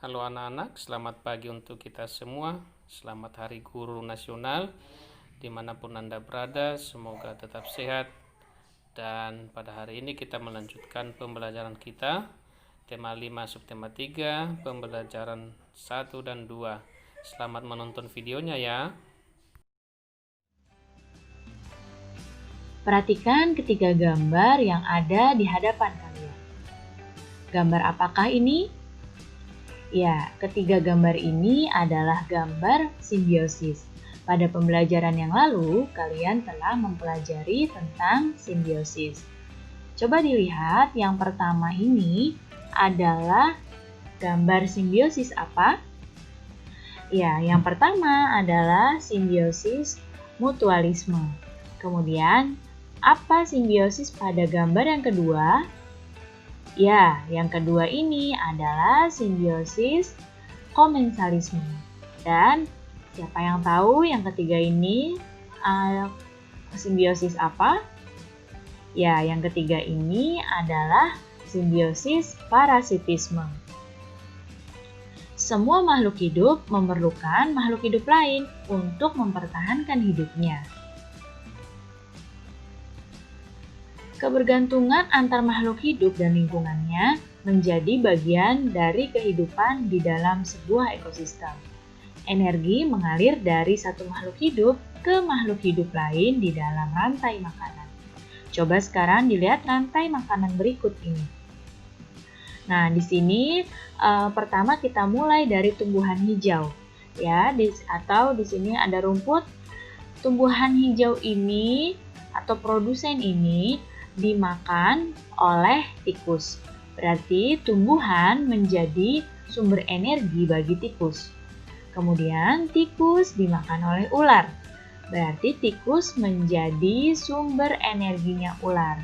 Halo anak-anak, selamat pagi untuk kita semua. Selamat Hari Guru Nasional. Dimanapun Anda berada, semoga tetap sehat. Dan pada hari ini kita melanjutkan pembelajaran kita. Tema 5 subtema 3, pembelajaran 1 dan 2. Selamat menonton videonya ya. Perhatikan ketiga gambar yang ada di hadapan kalian. Gambar apakah ini? Ya, ketiga gambar ini adalah gambar simbiosis. Pada pembelajaran yang lalu, kalian telah mempelajari tentang simbiosis. Coba dilihat, yang pertama ini adalah gambar simbiosis apa? Ya, yang pertama adalah simbiosis mutualisme. Kemudian, apa simbiosis pada gambar yang kedua? Ya, yang kedua ini adalah simbiosis komensalisme. Dan siapa yang tahu yang ketiga ini simbiosis apa? Ya, yang ketiga ini adalah simbiosis parasitisme. Semua makhluk hidup memerlukan makhluk hidup lain untuk mempertahankan hidupnya. Kebergantungan antar makhluk hidup dan lingkungannya menjadi bagian dari kehidupan di dalam sebuah ekosistem. Energi mengalir dari satu makhluk hidup ke makhluk hidup lain di dalam rantai makanan. Coba sekarang dilihat rantai makanan berikut ini. Nah, di sini pertama kita mulai dari tumbuhan hijau, ya, atau di sini ada rumput. Tumbuhan hijau ini atau produsen ini dimakan oleh tikus. Berarti tumbuhan menjadi sumber energi bagi tikus. Kemudian tikus dimakan oleh ular. Berarti tikus menjadi sumber energinya ular.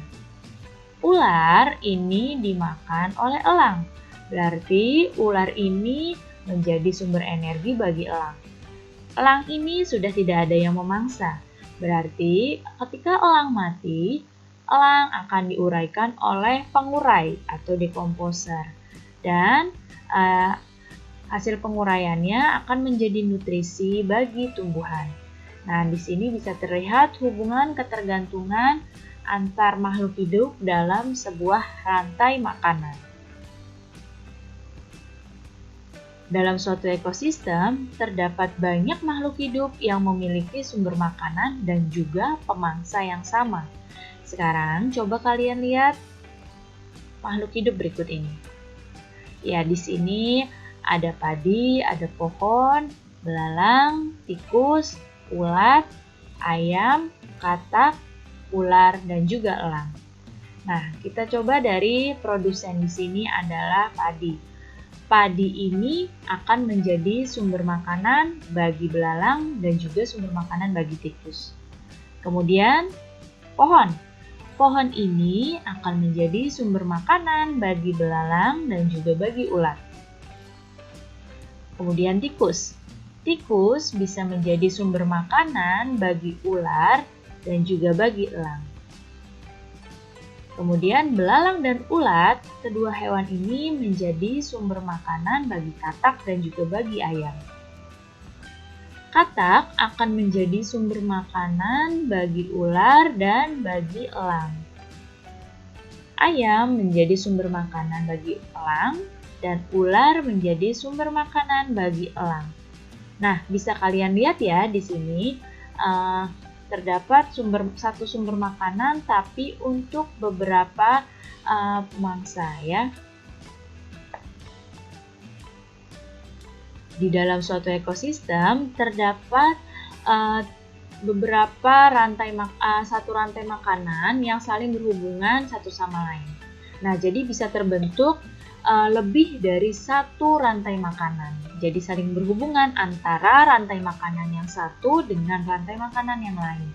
Ular ini dimakan oleh elang. Berarti ular ini menjadi sumber energi bagi elang. Elang ini sudah tidak ada yang memangsa. Berarti ketika elang mati, elang akan diuraikan oleh pengurai atau dekomposer. Dan hasil penguraiannya akan menjadi nutrisi bagi tumbuhan. Nah, di sini bisa terlihat hubungan ketergantungan antar makhluk hidup dalam sebuah rantai makanan. Dalam suatu ekosistem, terdapat banyak makhluk hidup yang memiliki sumber makanan dan juga pemangsa yang sama. Sekarang coba kalian lihat makhluk hidup berikut ini. Ya, di sini ada padi, ada pohon, belalang, tikus, ulat, ayam, katak, ular, dan juga elang. Nah, kita coba dari produsen di sini adalah padi. Padi ini akan menjadi sumber makanan bagi belalang dan juga sumber makanan bagi tikus. Kemudian, pohon. Pohon ini akan menjadi sumber makanan bagi belalang dan juga bagi ulat. Kemudian tikus. Tikus bisa menjadi sumber makanan bagi ular dan juga bagi elang. Kemudian belalang dan ulat, kedua hewan ini menjadi sumber makanan bagi katak dan juga bagi ayam. Katak akan menjadi sumber makanan bagi ular dan bagi elang. Ayam menjadi sumber makanan bagi elang dan ular menjadi sumber makanan bagi elang. Nah, bisa kalian lihat ya di sini terdapat satu sumber makanan tapi untuk beberapa pemangsa ya. Di dalam suatu ekosistem terdapat beberapa satu rantai makanan yang saling berhubungan satu sama lain. Nah, jadi bisa terbentuk lebih dari satu rantai makanan. Jadi saling berhubungan antara rantai makanan yang satu dengan rantai makanan yang lain.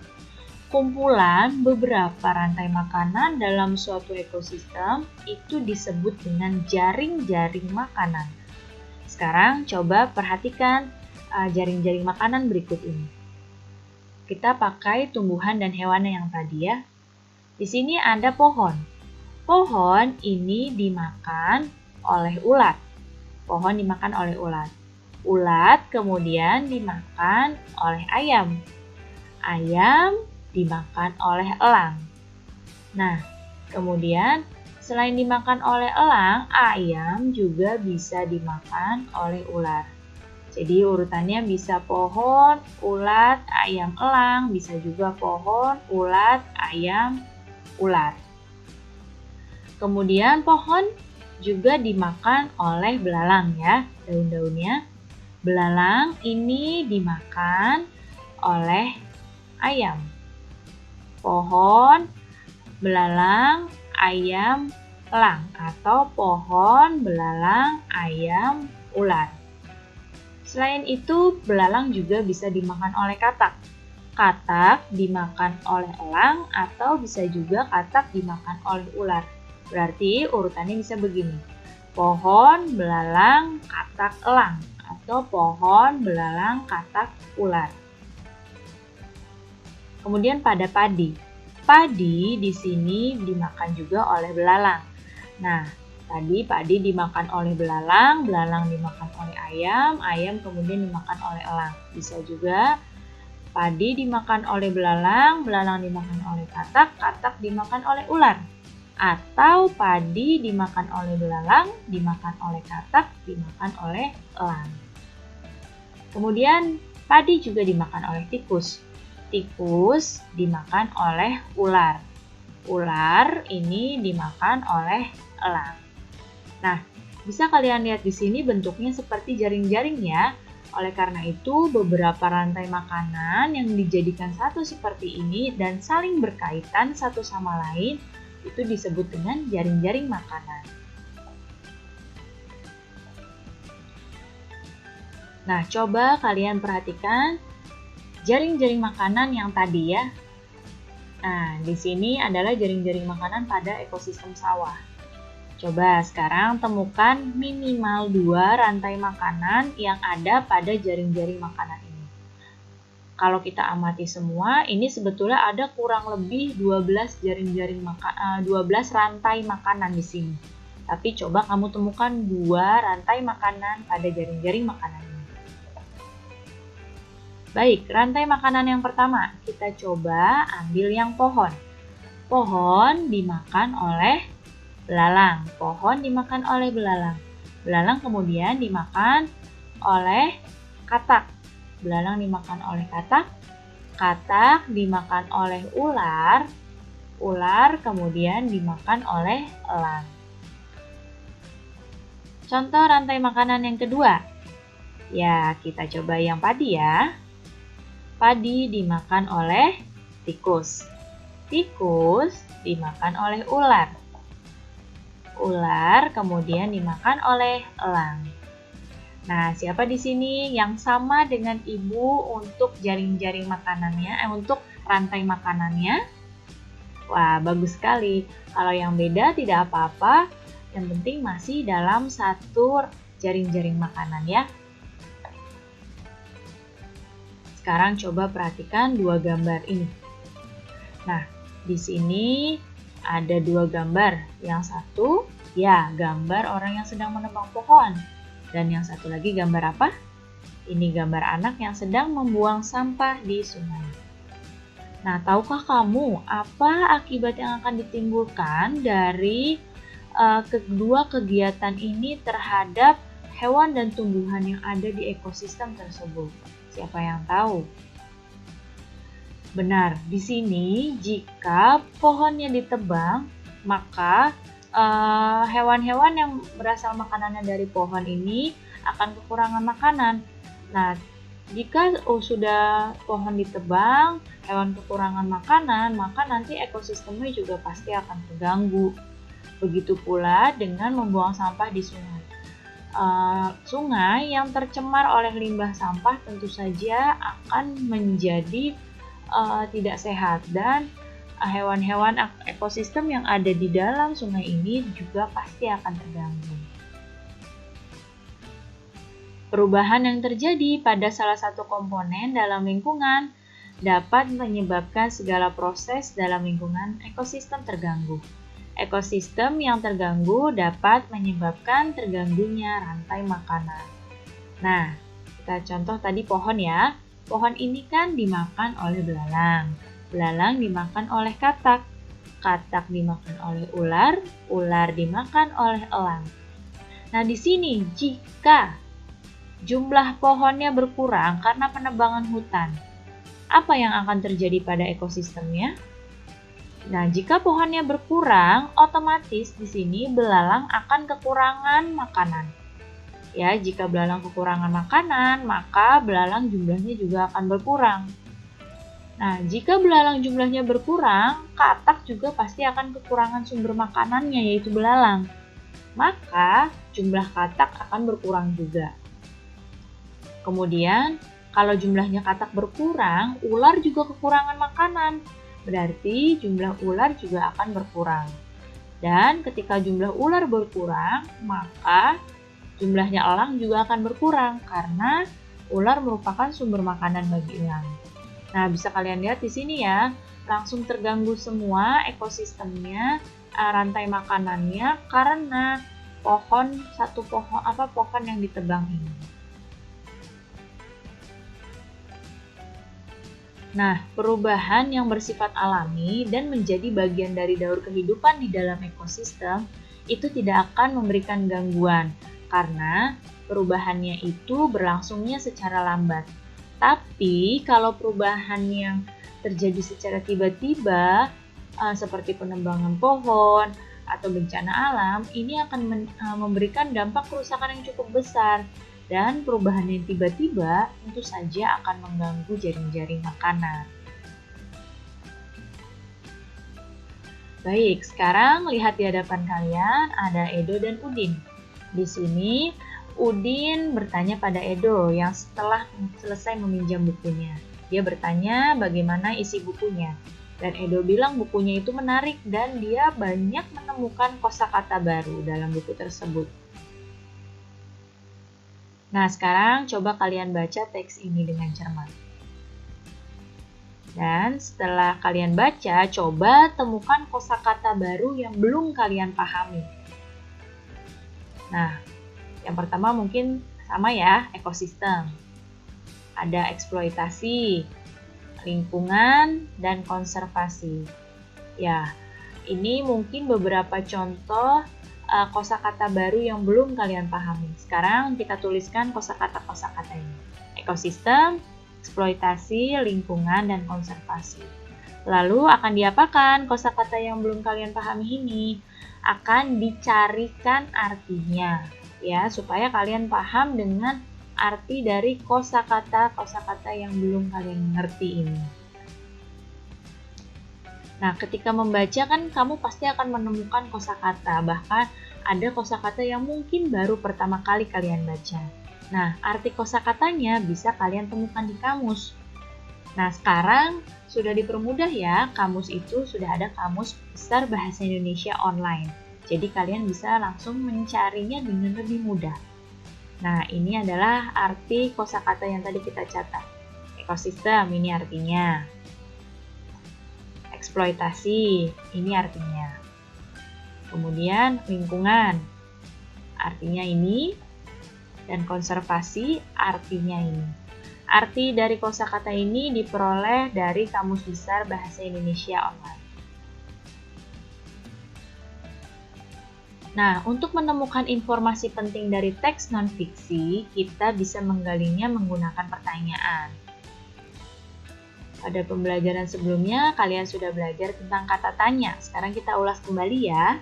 Kumpulan beberapa rantai makanan dalam suatu ekosistem itu disebut dengan jaring-jaring makanan. Sekarang coba perhatikan jaring-jaring makanan berikut ini. Kita pakai tumbuhan dan hewan yang tadi ya. Di sini ada pohon. Pohon ini dimakan oleh ulat. Pohon dimakan oleh ulat. Ulat kemudian dimakan oleh ayam. Ayam dimakan oleh elang. Nah, kemudian selain dimakan oleh elang, ayam juga bisa dimakan oleh ular. Jadi urutannya bisa pohon, ulat, ayam, elang, bisa juga pohon, ulat, ayam, ular. Kemudian pohon juga dimakan oleh belalang ya, daun-daunnya. Belalang ini dimakan oleh ayam. Pohon, belalang, ayam, elang, atau pohon, belalang, ayam, ular. Selain itu, belalang juga bisa dimakan oleh katak. Katak dimakan oleh elang atau bisa juga katak dimakan oleh ular. Berarti urutannya bisa begini. Pohon, belalang, katak, elang, atau pohon, belalang, katak, ular. Kemudian pada padi. Padi di sini dimakan juga oleh belalang. Nah, tadi padi dimakan oleh belalang, belalang dimakan oleh ayam, ayam kemudian dimakan oleh elang. Bisa juga padi dimakan oleh belalang, belalang dimakan oleh katak, katak dimakan oleh ular. Atau padi dimakan oleh belalang, dimakan oleh katak, dimakan oleh elang. Kemudian padi juga dimakan oleh tikus. Tikus dimakan oleh ular. Ular ini dimakan oleh elang. Nah, bisa kalian lihat di sini bentuknya seperti jaring-jaring ya. Oleh karena itu, beberapa rantai makanan yang dijadikan satu seperti ini dan saling berkaitan satu sama lain itu disebut dengan jaring-jaring makanan. Nah, coba kalian perhatikan jaring-jaring makanan yang tadi ya. Nah, di sini adalah jaring-jaring makanan pada ekosistem sawah. Coba sekarang temukan minimal 2 rantai makanan yang ada pada jaring-jaring makanan ini. Kalau kita amati semua, ini sebetulnya ada kurang lebih 12 rantai makanan di sini. Tapi coba kamu temukan 2 rantai makanan pada jaring-jaring makanan ini. Baik, rantai makanan yang pertama, kita coba ambil yang pohon. Pohon dimakan oleh belalang. Pohon dimakan oleh belalang. Belalang kemudian dimakan oleh katak. Belalang dimakan oleh katak. Katak dimakan oleh ular. Ular kemudian dimakan oleh elang. Contoh rantai makanan yang kedua. Ya, kita coba yang padi ya. Padi dimakan oleh tikus. Tikus dimakan oleh ular. Ular kemudian dimakan oleh elang. Nah, siapa di sini yang sama dengan ibu untuk jaring-jaring makanannya, untuk rantai makanannya? Wah, bagus sekali. Kalau yang beda tidak apa-apa, yang penting masih dalam satu jaring-jaring makanan ya. Sekarang coba perhatikan 2 gambar ini. Nah, di sini ada 2 gambar. Yang satu, ya, gambar orang yang sedang menebang pohon. Dan yang satu lagi gambar apa? Ini gambar anak yang sedang membuang sampah di sungai. Nah, tahukah kamu apa akibat yang akan ditimbulkan dari kedua kegiatan ini terhadap hewan dan tumbuhan yang ada di ekosistem tersebut? Siapa yang tahu? Benar, di sini jika pohonnya ditebang, maka hewan-hewan yang berasal makanannya dari pohon ini akan kekurangan makanan. Nah, jika sudah pohon ditebang, hewan kekurangan makanan, maka nanti ekosistemnya juga pasti akan terganggu. Begitu pula dengan membuang sampah di sungai. Sungai yang tercemar oleh limbah sampah tentu saja akan menjadi tidak sehat dan hewan-hewan ekosistem yang ada di dalam sungai ini juga pasti akan terganggu. Perubahan yang terjadi pada salah satu komponen dalam lingkungan dapat menyebabkan segala proses dalam lingkungan ekosistem terganggu. Ekosistem yang terganggu dapat menyebabkan terganggunya rantai makanan. Nah, kita contoh tadi pohon ya. Pohon ini kan dimakan oleh belalang. Belalang dimakan oleh katak. Katak dimakan oleh ular. Ular dimakan oleh elang. Nah, di sini jika jumlah pohonnya berkurang karena penebangan hutan, apa yang akan terjadi pada ekosistemnya? Nah, jika pohonnya berkurang, otomatis di sini belalang akan kekurangan makanan. Ya, jika belalang kekurangan makanan, maka belalang jumlahnya juga akan berkurang. Nah, jika belalang jumlahnya berkurang, katak juga pasti akan kekurangan sumber makanannya, yaitu belalang. Maka, jumlah katak akan berkurang juga. Kemudian, kalau jumlahnya katak berkurang, ular juga kekurangan makanan. Berarti jumlah ular juga akan berkurang. Dan ketika jumlah ular berkurang, maka jumlahnya elang juga akan berkurang karena ular merupakan sumber makanan bagi elang. Nah, bisa kalian lihat di sini ya, langsung terganggu semua ekosistemnya, rantai makanannya karena pohon yang ditebang ini. Nah, perubahan yang bersifat alami dan menjadi bagian dari daur kehidupan di dalam ekosistem itu tidak akan memberikan gangguan karena perubahannya itu berlangsungnya secara lambat. Tapi kalau perubahan yang terjadi secara tiba-tiba seperti penebangan pohon atau bencana alam, ini akan memberikan dampak kerusakan yang cukup besar. Dan perubahan yang tiba-tiba tentu saja akan mengganggu jaring-jaring makanan. Baik, sekarang lihat di hadapan kalian ada Edo dan Udin. Di sini Udin bertanya pada Edo yang setelah selesai meminjam bukunya. Dia bertanya bagaimana isi bukunya. Dan Edo bilang bukunya itu menarik dan dia banyak menemukan kosakata baru dalam buku tersebut. Nah, sekarang coba kalian baca teks ini dengan cermat. Dan setelah kalian baca, coba temukan kosakata baru yang belum kalian pahami. Nah, yang pertama mungkin sama ya, ekosistem. Ada eksploitasi, lingkungan, dan konservasi. Ya, ini mungkin beberapa contoh kosakata baru yang belum kalian pahami. Sekarang kita tuliskan kosakata-kosakata ini. Ekosistem, eksploitasi, lingkungan, dan konservasi. Lalu akan diapakan kosakata yang belum kalian pahami ini? Akan dicarikan artinya, ya, supaya kalian paham dengan arti dari kosakata-kosakata yang belum kalian ngerti ini. Nah, ketika membaca kan kamu pasti akan menemukan kosakata, bahkan ada kosakata yang mungkin baru pertama kali kalian baca. Nah, arti kosakatanya bisa kalian temukan di kamus. Nah, sekarang sudah dipermudah ya, kamus itu sudah ada Kamus Besar Bahasa Indonesia online. Jadi kalian bisa langsung mencarinya dengan lebih mudah. Nah, ini adalah arti kosakata yang tadi kita catat. Ekosistem, ini artinya. Eksploitasi, ini artinya. Kemudian lingkungan, artinya ini. Dan konservasi, artinya ini. Arti dari kosakata ini diperoleh dari Kamus Besar Bahasa Indonesia online. Nah, untuk menemukan informasi penting dari teks non-fiksi, kita bisa menggalinya menggunakan pertanyaan. Pada pembelajaran sebelumnya, kalian sudah belajar tentang kata tanya. Sekarang kita ulas kembali ya.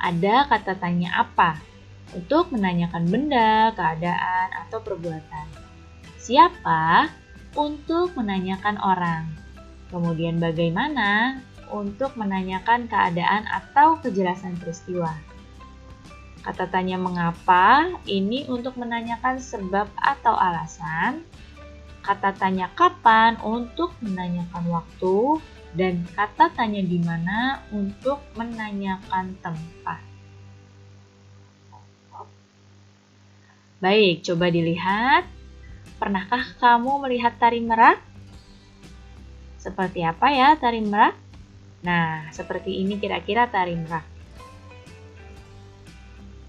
Ada kata tanya apa? Untuk menanyakan benda, keadaan, atau perbuatan. Siapa? Untuk menanyakan orang. Kemudian bagaimana? Untuk menanyakan keadaan atau kejelasan peristiwa. Kata tanya mengapa? Ini untuk menanyakan sebab atau alasan. Kata tanya kapan untuk menanyakan waktu, dan kata tanya di mana untuk menanyakan tempat. Baik, coba dilihat. Pernahkah kamu melihat tari merak? Seperti apa ya tari merak? Nah, seperti ini kira-kira tari merak.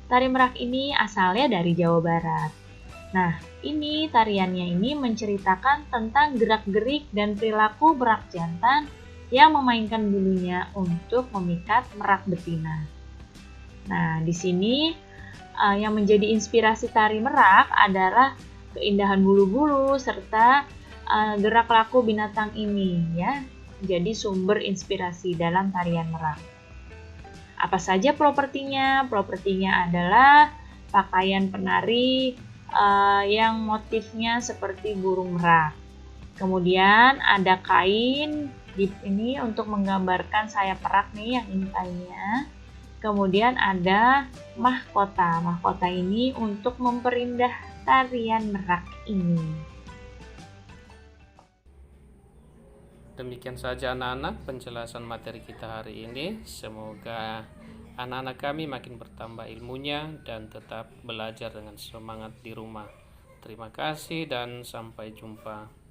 Tari merak ini asalnya dari Jawa Barat. Nah, ini tariannya ini menceritakan tentang gerak-gerik dan perilaku merak jantan yang memainkan bulunya untuk memikat merak betina. Nah, di sini yang menjadi inspirasi tari merak adalah keindahan bulu-bulu serta gerak laku binatang ini ya. Jadi sumber inspirasi dalam tarian merak. Apa saja propertinya? Propertinya adalah pakaian penari yang motifnya seperti burung merak. Kemudian ada kain di ini untuk menggambarkan sayap merak nih yang ini kainnya. Kemudian ada mahkota. Mahkota ini untuk memperindah tarian merak ini. Demikian saja anak-anak penjelasan materi kita hari ini. Semoga anak-anak kami makin bertambah ilmunya dan tetap belajar dengan semangat di rumah. Terima kasih dan sampai jumpa.